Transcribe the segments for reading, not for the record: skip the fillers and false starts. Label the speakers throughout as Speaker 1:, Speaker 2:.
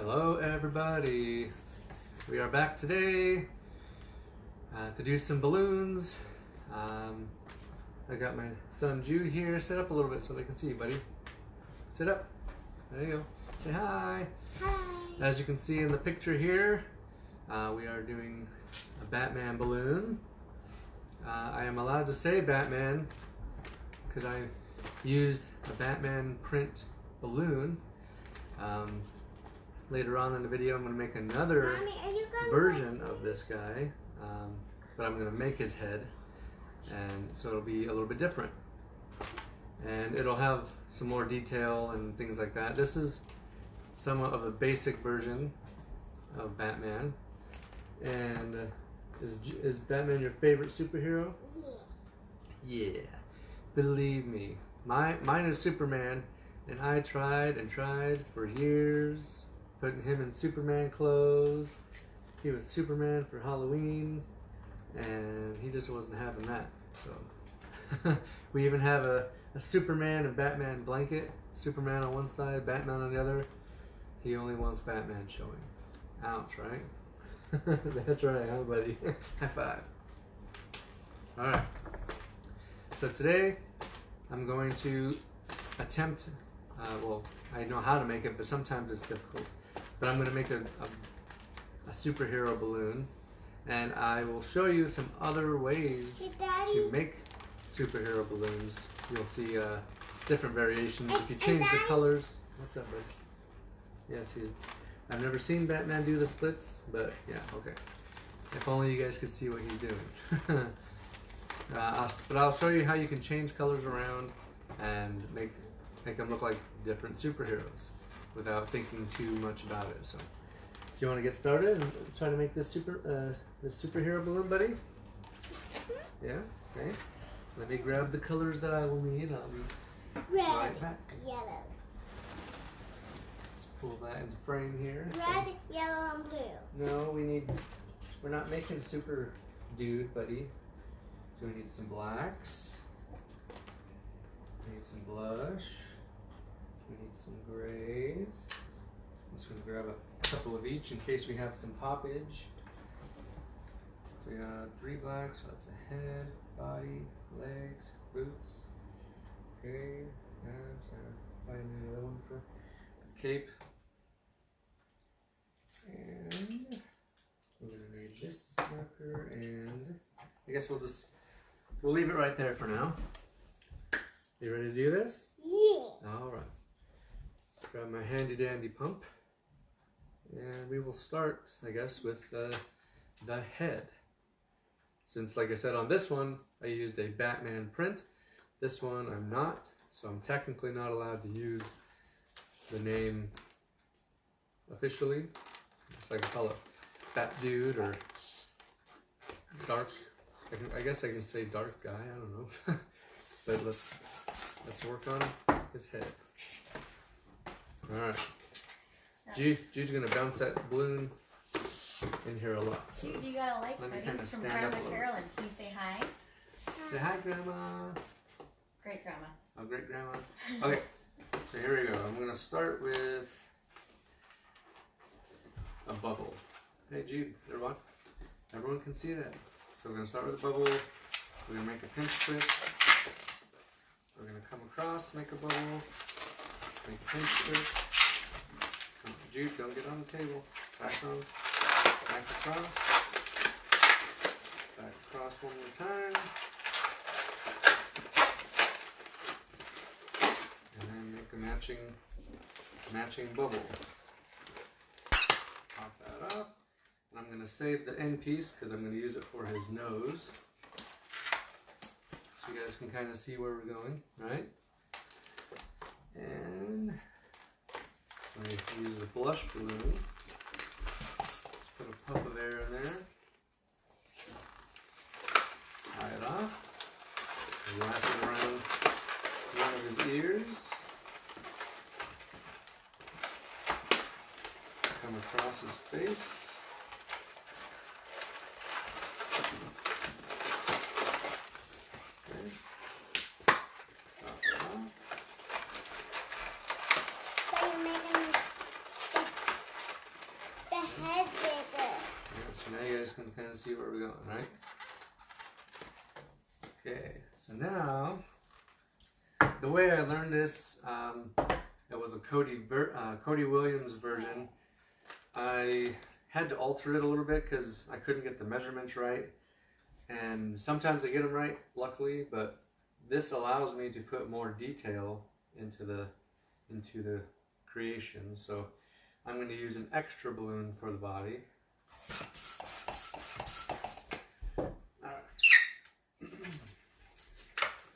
Speaker 1: Hello everybody, we are back today to do some balloons. I got my son Jude here. Sit up a little bit so they can see you, buddy. Sit up. There you go. Say hi.
Speaker 2: Hi.
Speaker 1: As you can see in the picture here, we are doing a Batman balloon. I am allowed to say Batman because I used a Batman print balloon. Later on in the video I'm going to make another version of this guy, but I'm going to make his head, and so it'll be a little bit different. And it'll have some more detail and things like that. This is some of the basic version of Batman. And is Batman your favorite superhero?
Speaker 2: Yeah.
Speaker 1: Yeah. Believe me. Mine is Superman, and I tried and tried for years putting him in Superman clothes. He was Superman for Halloween, and he just wasn't having that. So we even have a Superman and Batman blanket. Superman on one side, Batman on the other. He only wants Batman showing. Ouch, right? That's right, huh, buddy? High five. Alright. So today, I'm going to attempt, well, I know how to make it, but sometimes it's difficult. But I'm going to make a superhero balloon, and I will show you some other ways to make superhero balloons. You'll see different variations. If you change the colors. What's up, buddy? Yes, I've never seen Batman do the splits, but yeah, okay. If only you guys could see what he's doing. But I'll show you how you can change colors around and make them look like different superheroes without thinking too much about it. So, do you want to get started and try to make this superhero balloon, buddy? Yeah. Okay. Let me grab the colors that I will need. I'll be
Speaker 2: Red,
Speaker 1: right back.
Speaker 2: yellow.
Speaker 1: Let's pull that into frame here.
Speaker 2: Red, yellow, and blue.
Speaker 1: No, we're not making super dude, buddy. So we need some blacks. We need some blush. We need some grays. I'm just going to grab a couple of each in case we have some poppage. So we got 3 blacks, so that's a head, body, legs, boots. Okay, so find another one for cape. And we're going to need this marker, and I guess we'll leave it right there for now. You ready to do this?
Speaker 2: Yeah.
Speaker 1: All right. Let's grab my handy dandy pump, and we will start, I guess, with the head. Since, like I said, on this one I used a Batman print. This one I'm not, so I'm technically not allowed to use the name officially. So I can call it Bat Dude or Dark. I guess I can say Dark Guy. I don't know. But let's work on his head. All right. Jude's gonna bounce that balloon in here a lot. So
Speaker 3: Jude, you got a like
Speaker 1: let me
Speaker 3: buddy
Speaker 1: kinda
Speaker 3: from
Speaker 1: stand
Speaker 3: Grandma
Speaker 1: up a little.
Speaker 3: Carolyn. Can you say hi?
Speaker 1: Say hi, Grandma.
Speaker 3: Great Grandma.
Speaker 1: Oh, great Grandma. Okay. So here we go. I'm gonna start with a bubble. Hey, Jude. Everyone can see that. So we're gonna start with a bubble. We're gonna make a pinch twist. We're gonna come across, make a bubble, make a pinch twist. Jude, don't get on the table. Back on, back across one more time. And then make a matching bubble. Pop that up. And I'm gonna save the end piece because I'm gonna use it for his nose. So you guys can kind of see where we're going, right? And I use the blush balloon. Let's put a puff of air in there. Tie it off. Wrap it around one of his ears. Come across his face. can kind of see where we're going, right? Okay, so now, the way I learned this, it was a Cody Williams version. I had to alter it a little bit because I couldn't get the measurements right. And sometimes I get them right, luckily, but this allows me to put more detail into the creation. So I'm going to use an extra balloon for the body.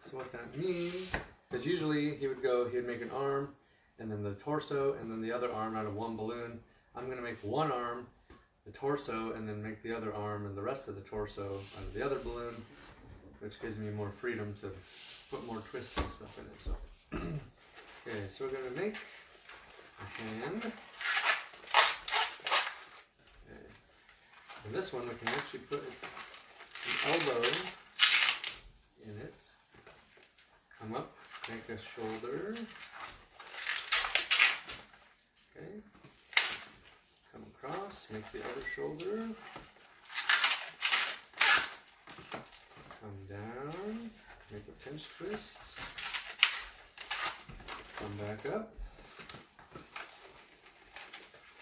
Speaker 1: So what that means, because usually he would make an arm, and then the torso, and then the other arm out of one balloon. I'm going to make one arm, the torso, and then make the other arm and the rest of the torso out of the other balloon, which gives me more freedom to put more twists and stuff in it. So, okay, so we're going to make a hand. Okay. And this one we can actually put an elbow in it. Come up, make a shoulder. Okay. Come across, make the other shoulder. Come down, make a pinch twist. Come back up.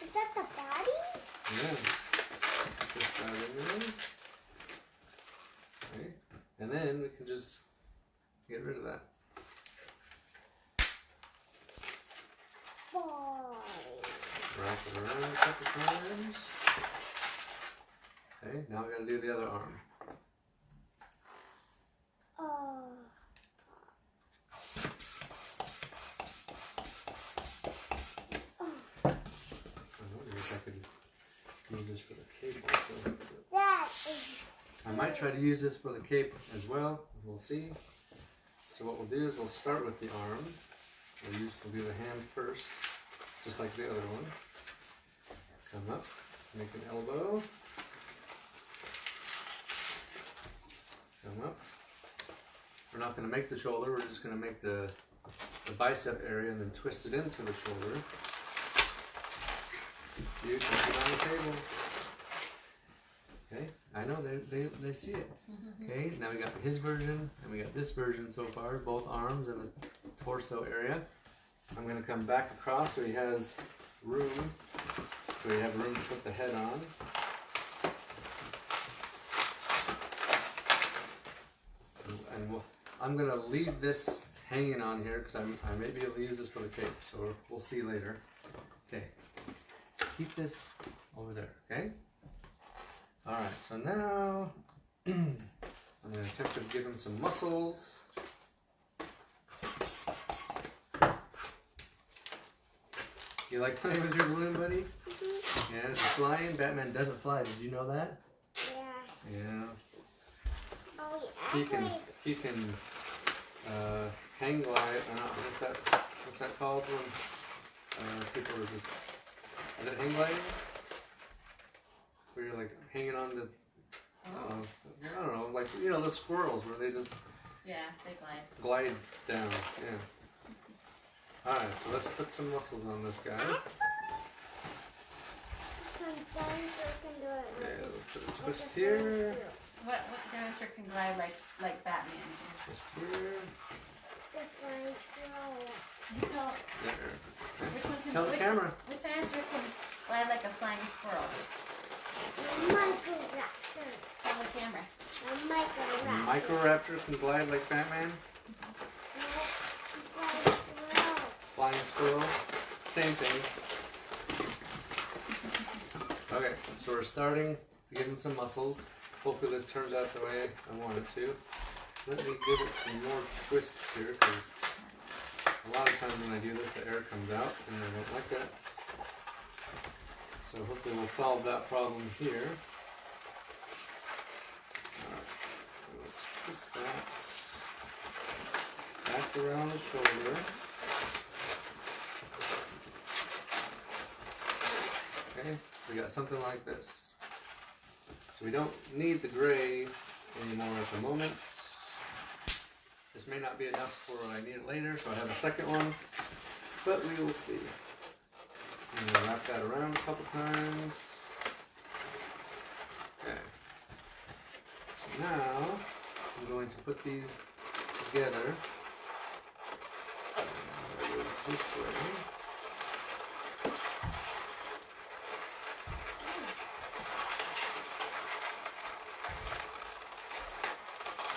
Speaker 2: Is that the body?
Speaker 1: Yeah. Twist that in there. Okay. And then we can just get rid of that. Wrap it around a couple times. Okay, now we gotta do the other arm.
Speaker 2: Oh.
Speaker 1: I wonder if I could use this for the cape also.
Speaker 2: That is.
Speaker 1: I might try to use this for the cape as well. We'll see. So what we'll do is we'll start with the arm. We'll do the hand first, just like the other one. Come up, make an elbow. Come up. We're not going to make the shoulder, we're just going to make the bicep area and then twist it into the shoulder. You can put it on the table. Okay, I know they see it. Okay, now we got his version and we got this version so far, both arms and the torso area. I'm going to come back across so he has room, so we have room to put the head on. And I'm going to leave this hanging on here because I may be able to use this for the cape, so we'll see later. Okay, keep this over there, okay? Alright, so now I'm going to attempt to give him some muscles. You like playing with your balloon, buddy? Mm-hmm. Yeah, it's flying. Batman doesn't fly. Did you know that?
Speaker 2: Yeah.
Speaker 1: Yeah.
Speaker 2: Oh, yeah.
Speaker 1: He can hang glide. What's that called when people are just? Is it hang gliding? Where you're like hanging on the. I don't know, like the squirrels where they just.
Speaker 3: Yeah, they glide.
Speaker 1: Glide down. Yeah. Alright, so let's put some muscles on this guy.
Speaker 2: Sometimes we can do it.
Speaker 1: Okay, let's put a twist here.
Speaker 3: What dinosaur can glide like Batman?
Speaker 1: Twist here. There. Tell the camera.
Speaker 3: Which dinosaur can glide like a flying squirrel?
Speaker 2: Microraptor.
Speaker 3: Tell the camera.
Speaker 1: Microraptor can glide like Batman. Flying squirrel. Same thing. Okay, so we're starting to give him some muscles. Hopefully this turns out the way I want it to. Let me give it some more twists here, because a lot of times when I do this, the air comes out, and I don't like that. So hopefully we'll solve that problem here. Alright, so let's twist that back around the shoulder. Okay, so we got something like this. So we don't need the gray anymore at the moment. This may not be enough for when I need it later, so I have a second one, but we will see. I'm going to wrap that around a couple times. Okay. Now, I'm going to put these together. This way.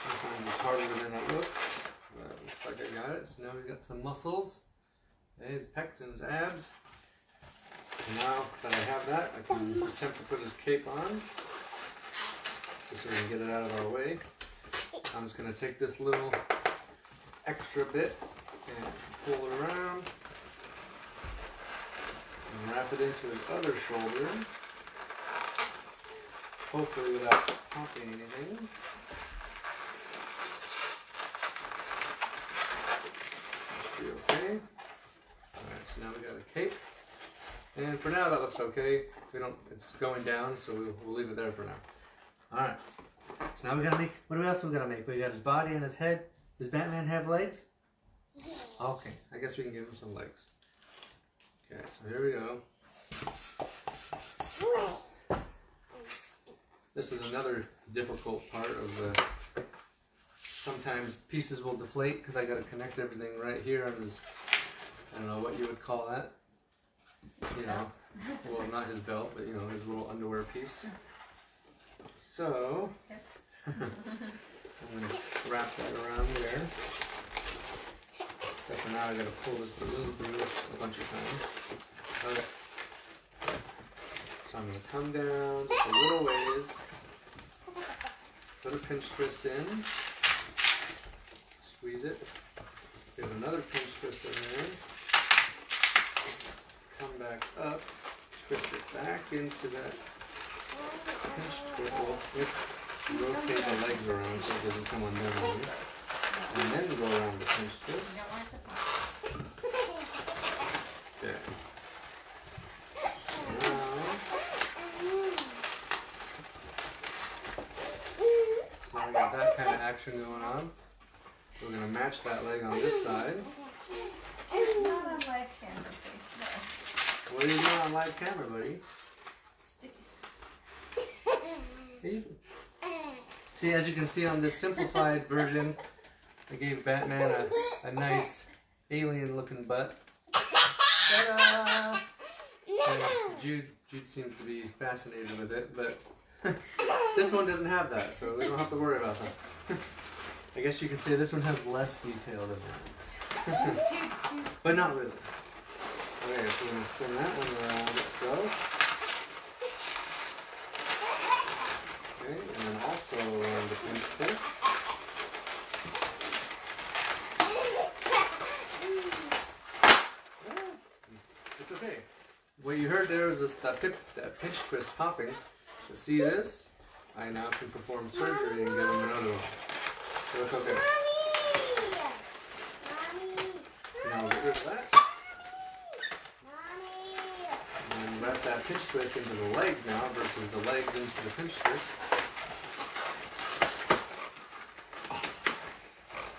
Speaker 1: Sometimes it's harder than it looks. But it looks like I got it. So now we've got some muscles. Okay, his pecs and his abs. And now that I have that, I can attempt to put his cape on. Just so we can get it out of our way. I'm just going to take this little extra bit and pull it around and wrap it into his other shoulder. Hopefully without popping anything. Should be okay. Alright, so now we got a cape. And for now that looks okay. It's going down, so we'll leave it there for now. Alright. So now we gotta make, what else we gotta make? We got his body and his head. Does Batman have legs?
Speaker 2: Yeah.
Speaker 1: Okay, I guess we can give him some legs. Okay, so here we go. This is another difficult part of the, sometimes pieces will deflate because I gotta connect everything right here on his, I don't know what you would call that. You know, well not his belt, but you know, his little underwear piece. So, I'm going to wrap that around there. Except for now I got to pull this balloon through a bunch of times. Okay. So I'm going to come down just a little ways, put a pinch twist in, squeeze it, give another pinch twist in there, come back up, twist it back into that pinch twist. Well, let's rotate the legs around so it doesn't come undone on you. And then go around the pinch twist. Okay. Now we got that kind of action going on. We're going to match that leg on this side.
Speaker 3: Not on live camera, please. No.
Speaker 1: What are you doing on live camera, buddy?
Speaker 3: Sticky.
Speaker 1: See, as you can see on this simplified version, I gave Batman a nice alien-looking butt. Ta-da! And Jude seems to be fascinated with it, but this one doesn't have that, so we don't have to worry about that. I guess you can say this one has less detail than that. But not really. Okay, so we're going to spin that one around like so. Okay, and then also around the pinch twist. It's okay. What you heard there was that pinch twist popping. To see this, I now can perform surgery and get him another one. So it's okay. Now get rid of that. And wrap that pinch twist into the legs now versus the legs into the pinch twist.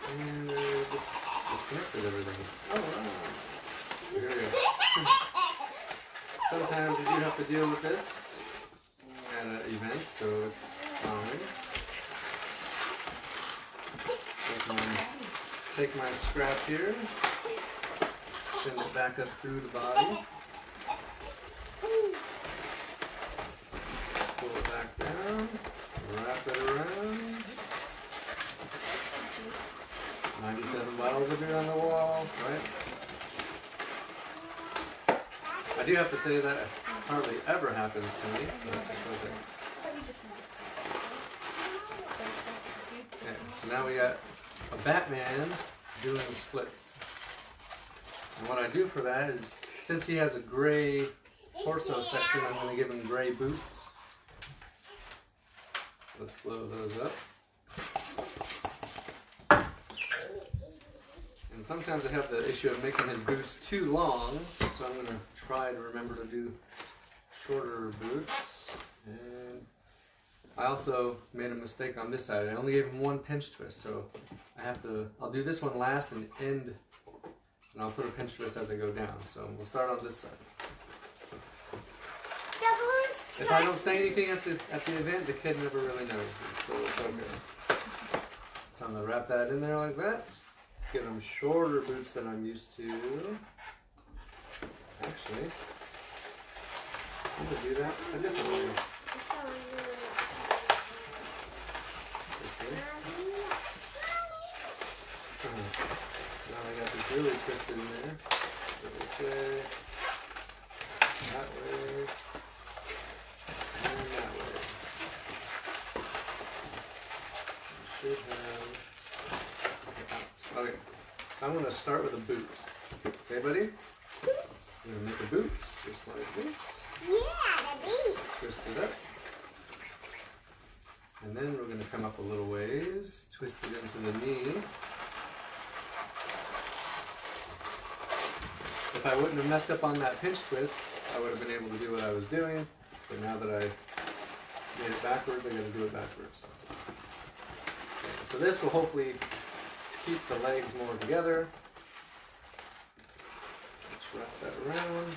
Speaker 1: And just disconnected everything. Oh, wow. There we go. Sometimes you do have to deal with this at events, so it's fine. Take my strap here, send it back up through the body, pull it back down, wrap it around. 97 bottles of beer on the wall, right? I do have to say that hardly ever happens to me, but it's okay. Okay, so now we got a Batman doing splits. And what I do for that is, since he has a gray torso section, I'm going to give him gray boots. Let's blow those up. And sometimes I have the issue of making his boots too long, so I'm going to try to remember to do shorter boots. And I also made a mistake on this side. I only gave him one pinch twist, so I'll do this one last and end, and I'll put a pinch twist as I go down. So we'll start on this side. If I don't say anything at the event, the kid never really notices, so it's okay. So I'm gonna wrap that in there like that. Give them shorter boots than I'm used to. Actually, I'm gonna do that a different way. Okay. Now I got this really twisted in there. Go this way, that way, and that way. I should have. Okay, I'm gonna start with a boot. Okay, buddy? We're gonna make a boot just like this.
Speaker 2: Yeah, the beat.
Speaker 1: Twist it up. And then we're gonna come up a little ways, twist it into the knee. If I wouldn't have messed up on that pinch twist, I would have been able to do what I was doing. But now that I made it backwards, I gotta do it backwards. Okay, so this will hopefully keep the legs more together. Let's wrap that around.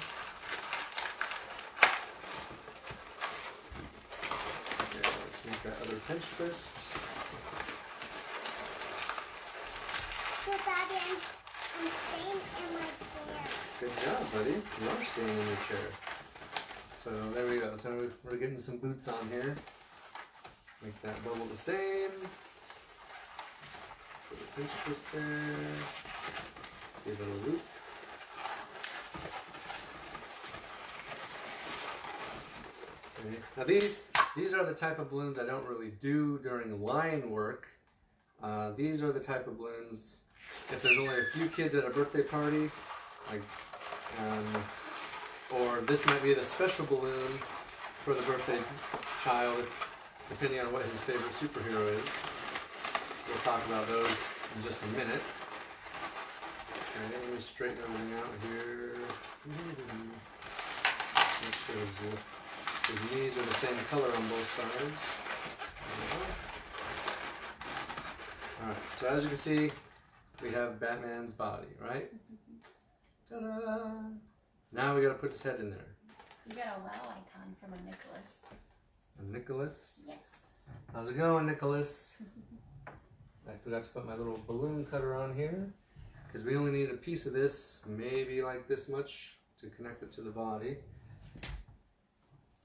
Speaker 1: Okay, let's make that other pinch twist.
Speaker 2: So, Daddy, I'm staying in my chair.
Speaker 1: Good job, buddy. You are staying in your chair. So there we go. So we're getting some boots on here. Make that bubble the same. Put a pinch twist there. Give it a loop. Okay. Now these are the type of balloons I don't really do during line work. These are the type of balloons if there's only a few kids at a birthday party, like, or this might be the special balloon for the birthday child, depending on what his favorite superhero is. We'll talk about those in just a minute. Okay, let me straighten everything out here. Make sure his knees are the same color on both sides. Alright, so as you can see, we have Batman's body, right? Ta-da! Now we gotta put his head in there.
Speaker 3: You got a wow icon from a Nicholas.
Speaker 1: A Nicholas?
Speaker 3: Yes.
Speaker 1: How's it going, Nicholas? I forgot to put my little balloon cutter on here, because we only need a piece of this, maybe like this much, to connect it to the body.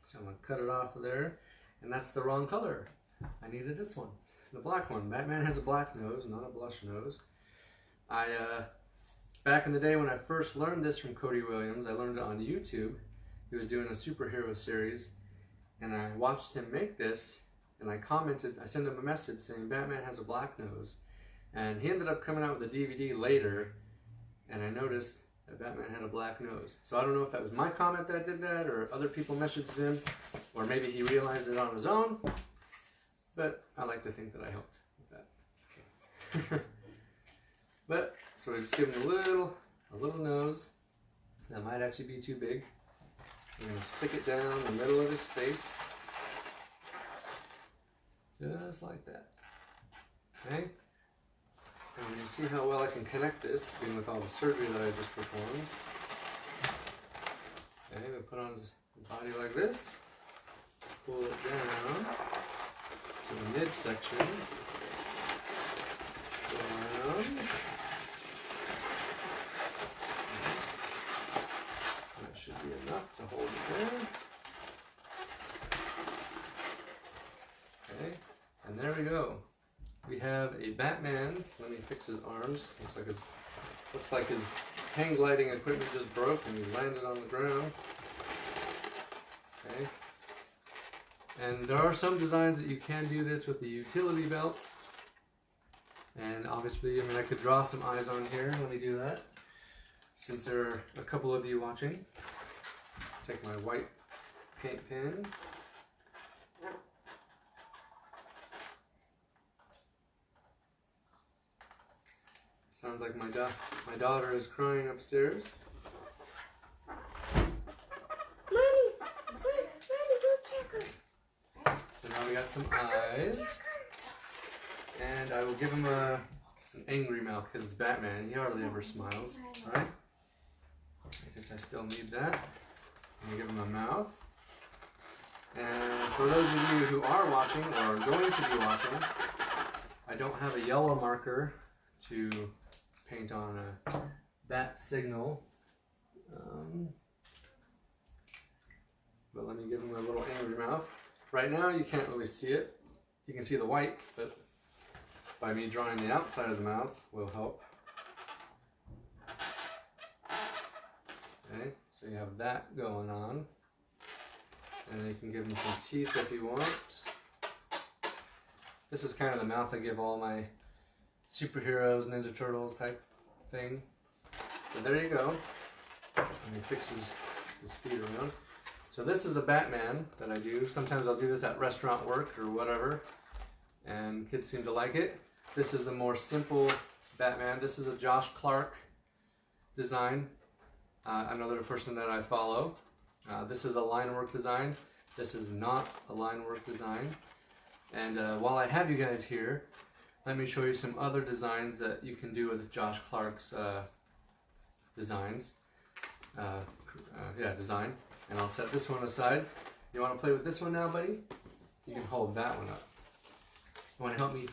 Speaker 1: So I'm gonna cut it off of there, and that's the wrong color. I needed this one, the black one. Batman has a black nose, not a blush nose. Back in the day when I first learned this from Cody Williams, I learned it on YouTube. He was doing a superhero series, and I watched him make this, and I commented, I sent him a message saying Batman has a black nose, and he ended up coming out with a DVD later, and I noticed that Batman had a black nose. So I don't know if that was my comment that did that, or other people messaged him, or maybe he realized it on his own, but I like to think that I helped with that. But, so we just give him a little nose. That might actually be too big. We're going to stick it down the middle of his face. Just like that. Okay? And you see how well I can connect this, even with all the surgery that I just performed. Okay, we put on his body like this. Pull it down to the midsection. Down. That should be enough to hold it there. Okay, and there we go. We have a Batman. Let me fix his arms. Looks like his hang gliding equipment just broke and he landed on the ground. Okay. And there are some designs that you can do this with the utility belt. And obviously, I mean, I could draw some eyes on here. Let me do that. Since there are a couple of you watching. Take my white paint pen. Sounds like my daughter is crying upstairs.
Speaker 2: Mommy, go check her.
Speaker 1: So now we got some eyes. And I will give him an angry mouth because it's Batman. He hardly ever smiles. Alright? I guess I still need that. I'm going to give him a mouth. And for those of you who are watching or are going to be watching, I don't have a yellow marker to paint on a bat signal. But let me give him a little angry mouth. Right now you can't really see it. You can see the white, but by me drawing the outside of the mouth will help. Okay, so you have that going on. And you can give him some teeth if you want. This is kind of the mouth I give all my superheroes, Ninja Turtles type thing. So there you go. And he fixes his feet around. So this is a Batman that I do. Sometimes I'll do this at restaurant work or whatever. And kids seem to like it. This is the more simple Batman. This is a Josh Clark design. Another person that I follow. This is a line work design. This is not a line work design. And while I have you guys here, let me show you some other designs that you can do with Josh Clark's designs. Design. And I'll set this one aside. You want to play with this one now, buddy? You can hold that one up. You want to help me?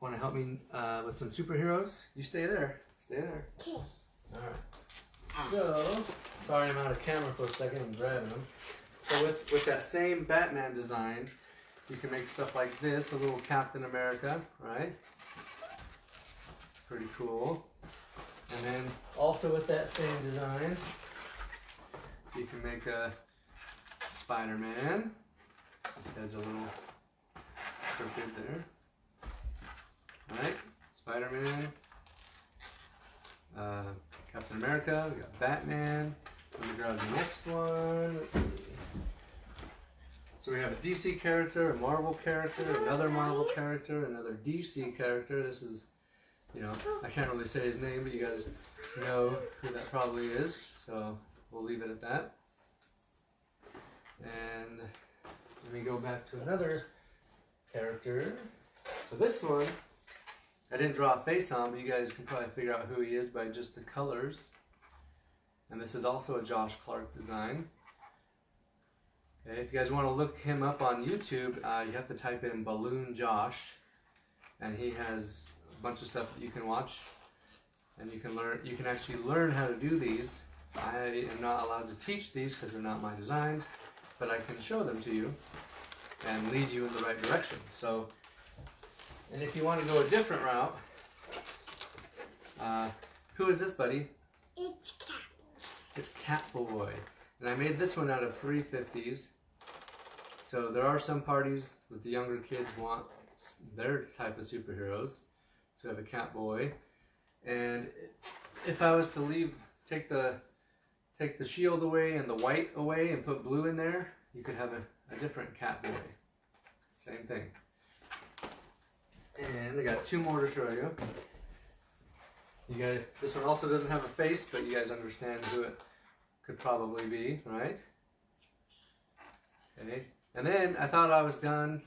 Speaker 1: Want to help me with some superheroes? You stay there. Stay there.
Speaker 2: Okay.
Speaker 1: All right. So, sorry I'm out of camera for a second. I'm grabbing them. So with that same Batman design, you can make stuff like this, a little Captain America, right? Pretty cool. And then also with that same design, you can make a Spider-Man. This guy's a little crooked there. Alright, Spider-Man. Captain America, we got Batman. Let me grab the next one. Let's see. So we have a DC character, a Marvel character, another Marvel character, another DC character. This is, you know, I can't really say his name, but you guys know who that probably is. So we'll leave it at that. And let me go back to another character. So this one, I didn't draw a face on, but you guys can probably figure out who he is by just the colors. And this is also a Josh Clark design. Okay, if you guys want to look him up on YouTube, you have to type in Balloon Josh, and he has a bunch of stuff that you can watch, and you can learn. You can actually learn how to do these. I am not allowed to teach these because they're not my designs, but I can show them to you and lead you in the right direction. So, and if you want to go a different route, who is this, buddy?
Speaker 2: It's Cat.
Speaker 1: It's Catboy. And I made this one out of 350s. So there are some parties that the younger kids want their type of superheroes. So I have a Catboy. And if I was to take the shield away and the white away and put blue in there, you could have a different Catboy. Same thing. And I got two more to show you. You guys, this one also doesn't have a face, but you guys understand who it could probably be, right? Okay. And then I thought I was done,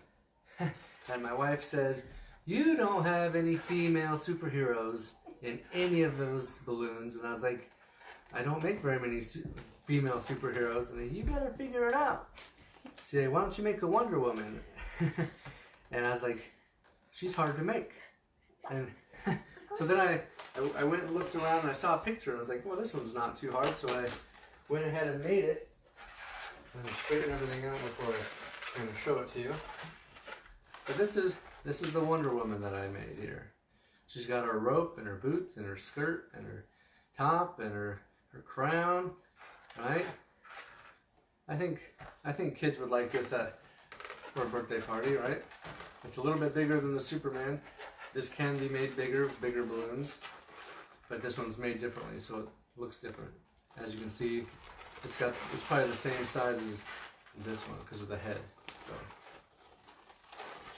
Speaker 1: and my wife says, "You don't have any female superheroes in any of those balloons." And I was like, "I don't make very many female superheroes." And then, "You better figure it out." She said, "Why don't you make a Wonder Woman?" And I was like, "She's hard to make." And so then I went and looked around and I saw a picture and I was like, "Well, this one's not too hard." So I went ahead and made it. I'm going to straighten everything out before I'm going to show it to you. But this is the Wonder Woman that I made here. She's got her rope and her boots and her skirt and her top and her crown, right? I think kids would like this for a birthday party, right? It's a little bit bigger than the Superman. This can be made bigger balloons, but this one's made differently, so it looks different. As you can see, it's probably the same size as this one because of the head. So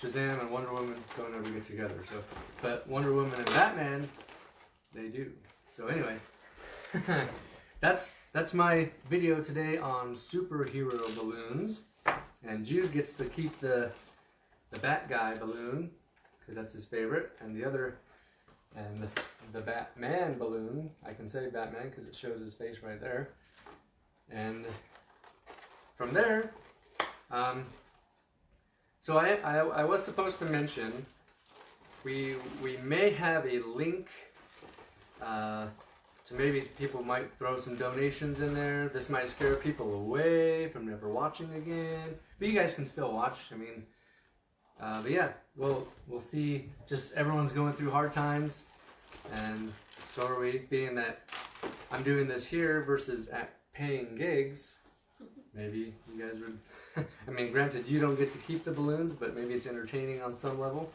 Speaker 1: Shazam and Wonder Woman don't ever get together. So, but Wonder Woman and Batman, they do. So anyway, that's my video today on superhero balloons, and Jude gets to keep the Bat Guy balloon because that's his favorite, and the Batman balloon, I can say Batman because it shows his face right there. And from there, So I was supposed to mention we may have a link to maybe people might throw some donations in there. This might scare people away from never watching again, but you guys can still watch. I mean, but yeah, we'll see. Just everyone's going through hard times, and so are we. Being that I'm doing this here versus at paying gigs, maybe you guys would. I mean, granted, you don't get to keep the balloons, but maybe it's entertaining on some level.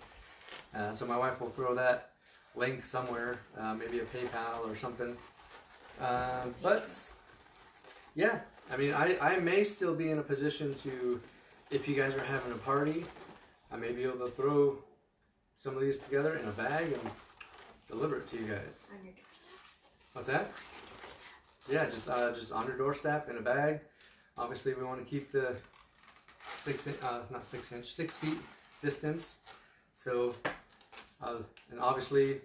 Speaker 1: So my wife will throw that link somewhere, maybe a PayPal or something. But yeah, I mean, I may still be in a position to, if you guys are having a party, I may be able to throw some of these together in a bag and deliver it to you guys.
Speaker 3: On your doorstep.
Speaker 1: What's that? Yeah, just on your doorstep in a bag. Obviously, we want to keep the 6 feet distance. So, and obviously,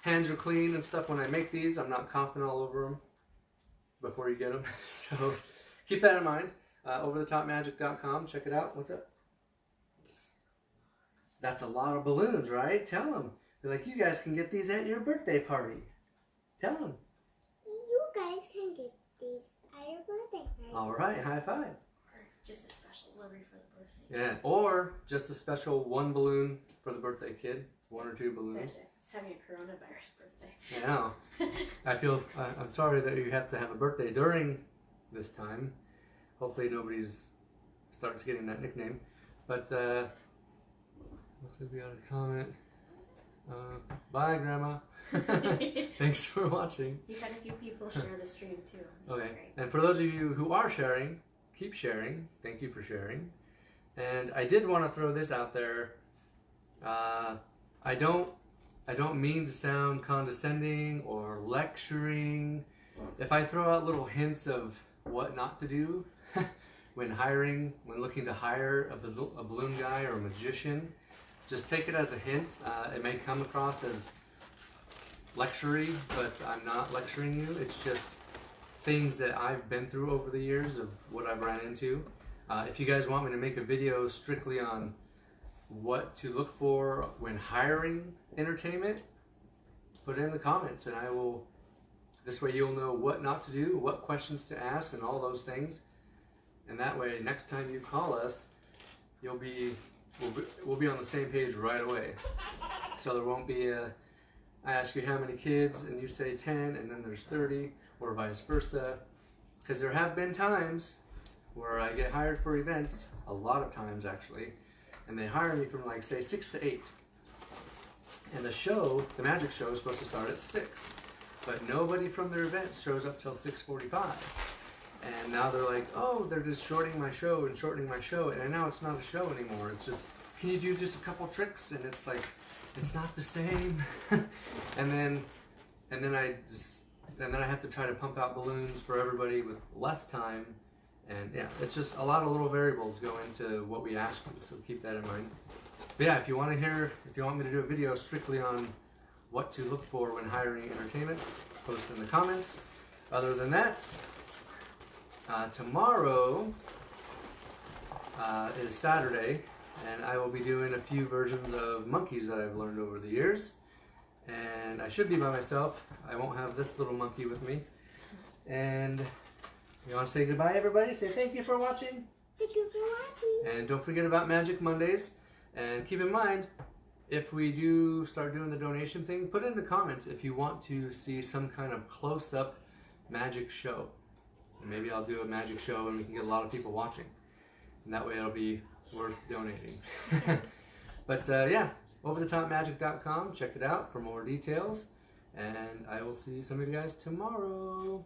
Speaker 1: hands are clean and stuff when I make these. I'm not coughing all over them before you get them. So, keep that in mind. Overthetopmagic.com. Check it out. What's up? That's a lot of balloons, right? Tell them. They're like, you guys can get these at your birthday party. Tell them.
Speaker 2: You guys can get these at your birthday party.
Speaker 1: All right, high five.
Speaker 3: Or just a special delivery for the birthday.
Speaker 1: Yeah, or just a special one balloon for the birthday kid. 1 or 2 balloons.
Speaker 3: It's having a coronavirus birthday.
Speaker 1: I know. I feel, I'm sorry that you have to have a birthday during this time. Hopefully nobody's starts getting that nickname. But, looks like we got a comment. Bye, Grandma. Thanks for watching.
Speaker 3: You had a few people share the stream too, which
Speaker 1: Okay,
Speaker 3: is great.
Speaker 1: and for those of you who are sharing, keep sharing. Thank you for sharing. And I did want to throw this out there. I don't mean to sound condescending or lecturing. If I throw out little hints of what not to do when looking to hire a balloon guy or a magician, just take it as a hint. It may come across as lecturing, but I'm not lecturing you. It's just things that I've been through over the years of what I've ran into. If you guys want me to make a video strictly on what to look for when hiring entertainment, put it in the comments and I will, this way you'll know what not to do, what questions to ask and all those things. And that way next time you call us, we'll be on the same page right away. So there won't be I ask you how many kids and you say 10 and then there's 30 or vice versa. Because there have been times where I get hired for events, a lot of times actually, and they hire me from like say 6 to 8. And the magic show is supposed to start at 6. But nobody from their event shows up till 6:45. And now they're like, oh, they're just shortening my show. And now it's not a show anymore. It's just, can you do just a couple tricks? And it's like, it's not the same. and then I have to try to pump out balloons for everybody with less time. And yeah, it's just a lot of little variables go into what we ask you, so keep that in mind. But yeah, if you want me to do a video strictly on what to look for when hiring entertainment, post in the comments. Other than that, tomorrow is Saturday, and I will be doing a few versions of monkeys that I've learned over the years. And I should be by myself. I won't have this little monkey with me. And you want to say goodbye, everybody? Say thank you for watching.
Speaker 2: Thank you for watching.
Speaker 1: And don't forget about Magic Mondays. And keep in mind, if we do start doing the donation thing, put in the comments if you want to see some kind of close-up magic show. And maybe I'll do a magic show and we can get a lot of people watching. And that way it'll be worth donating. But yeah, overthetopmagic.com. Check it out for more details. And I will see some of you guys tomorrow.